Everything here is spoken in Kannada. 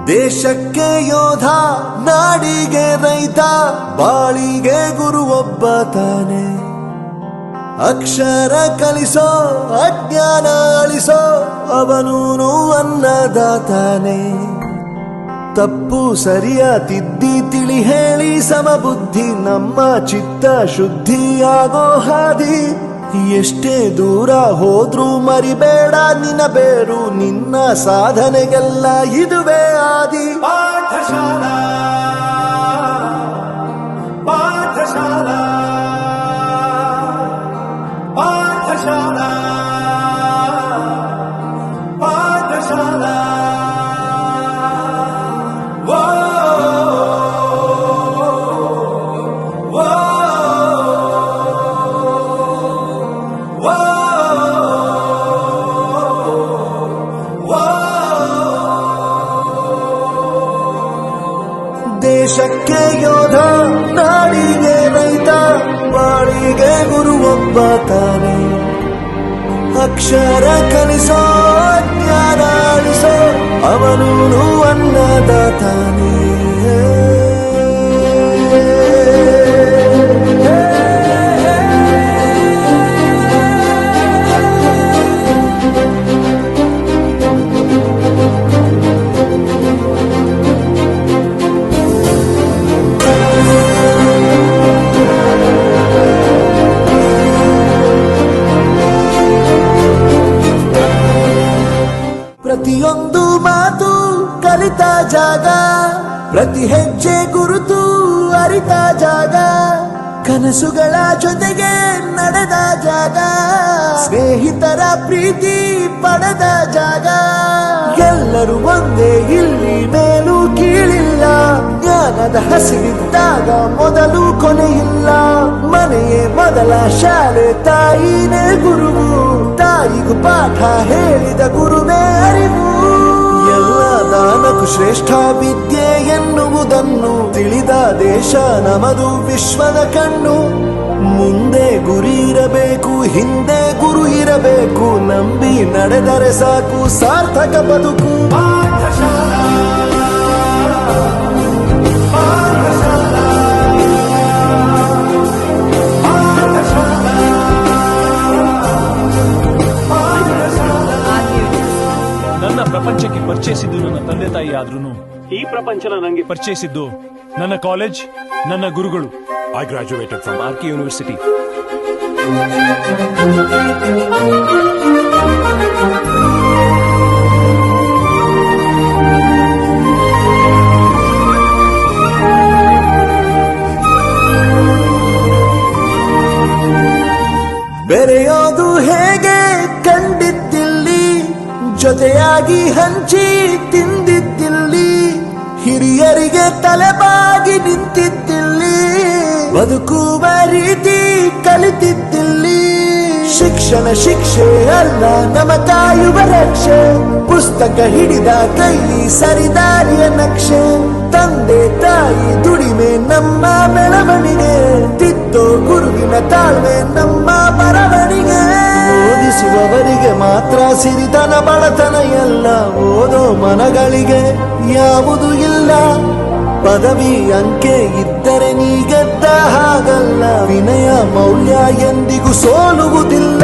ದೇಶಕ್ಕೆ ಯೋಧ, ನಾಡಿಗೆ ರೈತ, ಬಾಳಿಗೆ ಗುರು ಒಬ್ಬ ತಾನೆ. ಅಕ್ಷರ ಕಲಿಸೋ, ಅಜ್ಞಾನ ಅಳಿಸೋ, ಅವನೂನು ಅನ್ನದಾತಾನೆ. ತಪ್ಪು ಸರಿಯ ತಿದ್ದಿ ತಿಳಿ ಹೇಳಿ ಸಮಬುದ್ಧಿ, ನಮ್ಮ ಚಿತ್ತ ಶುದ್ಧಿಯಾಗೋ ಹಾದಿ. ಎಷ್ಟೇ ದೂರ ಹೋದ್ರೂ ಮರಿಬೇಡ ನಿನ್ನ ಬೇರು, ನಿನ್ನ ಸಾಧನೆಗೆಲ್ಲ ಇದುವೇ ಆದಿ. ಪಾಠಶಾಲಾ ಪಾಠಶಾಲಾ ಪಾಠಶಾಲಾ ಪಾಠಶಾಲಾ. ದೇಶಕ್ಕೆ ಯೋಧ, ನಾಡಿಗೆ ರೈತ, ಬಾಳಿಗೆ ಗುರು ಒಬ್ಬ ತಾನೆ. ಅಕ್ಷರ ಕಲಿಸೋ, ಜ್ಞಾನ ಅಳಿಸೋ, ಅವನೂನು ಅನ್ನದಾತಾನೆ. ಪ್ರತಿಯೊಂದು ಮಾತು ಕಲಿತ ಜಾಗ, ಪ್ರತಿ ಹೆಜ್ಜೆ ಗುರುತು ಅರಿತ ಜಾಗ, ಕನಸುಗಳ ಜೊತೆಗೆ ನಡೆದ ಜಾಗ, ಸ್ನೇಹಿತರ ಪ್ರೀತಿ ಪಡೆದ ಜಾಗ. ಎಲ್ಲರೂ ಒಂದೇ, ಇಲ್ಲಿ ಮೇಲೂ ಕೀಳಿಲ್ಲ, ಜ್ಞಾನದ ಹಸಿವಿದ್ದಾಗ ಮೊದಲು ಕೊನೆಯಿಲ್ಲ. ಮನೆಯೇ ಮೊದಲ ಶಾಲೆ, ತಾಯಿನೇ ಗುರುವು, ತಾಯಿಗೂ ಪಾಠ ಹೇಳಿದ ಗುರುವೇ ಅರಿವು. ಎಲ್ಲ ದಾನಕ್ಕೂ ಶ್ರೇಷ್ಠ ವಿದ್ಯೆ ಎನ್ನುವುದನ್ನು ತಿಳಿದ ದೇಶ ನಮದು, ವಿಶ್ವದ ಕಣ್ಣು. ಮುಂದೆ ಗುರಿ ಇರಬೇಕು, ಹಿಂದೆ ಗುರು ಇರಬೇಕು, ನಂಬಿ ನಡೆದರೆ ಸಾಕು ಸಾರ್ಥಕ ಬದುಕು. ಪಾಠಶಾಲಾ ಪಾಠಶಾಲಾ ನನ್ನ ಪ್ರಪಂಚಕ್ಕೆ ಪರಿಚಯಿಸಿದ್ದು ನನ್ನ ತಂದೆ ತಾಯಿ ಆದ್ರೂ ಈ ಪ್ರಪಂಚನ ನನಗೆ ಪರಿಚಯಿಸಿದ್ದು ನನ್ನ ಕಾಲೇಜ್, ನನ್ನ ಗುರುಗಳು. I graduated from RK University. ಬೆರೆಯೋದು ಹೇಗೆ ಕಂಡಿದ್ದಿಲ್ಲಿ, ಜೊತೆಯಾಗಿ ಹಂಚಿ ತಿಂದಿದ್ದಿಲ್ಲಿ, ಹಿರಿಯರಿಗೆ ತಲೆಬಾಗಿ ನಿಂತಿದ್ದಿಲ್ಲಿ, ಬದುಕುವ ರೀತಿ ಕಲಿತಿದ್ದಿಲ್ಲಿ. ಶಿಕ್ಷಣ ಶಿಕ್ಷೆ ಅಲ್ಲ, ನಮ ಕಾಯುವ ರಕ್ಷೆ, ಪುಸ್ತಕ ಹಿಡಿದ ಕೈಲಿ ಸರಿದಾರಿಯ ನಕ್ಷೆ. ತಂದೆ ತಾಯಿ ದುಡಿಮೆ ನಮ್ಮ ಬೆಳವಣಿಗೆ, ತಿದ್ದೋ ಗುರುವಿನ ತಾಳ್ಮೆ ನಮ್ಮ ಬರವಣಿಗೆ. ಓದಿಸುವವರಿಗೆ ಮಾತ್ರ ಸಿರಿತನ ಬಡತನ ಎಲ್ಲ, ಓದೋ ಮನಗಳಿಗೆ ಯಾವುದು ಇಲ್ಲ. ಪದವಿ ಅಂಕೆ ಇದ್ದರೆ ನೀ ಗೆದ್ದ ಹಾಗಲ್ಲ, ವಿನಯ ಮೌಲ್ಯ ಎಂದಿಗೂ ಸೋಲುವುದಿಲ್ಲ.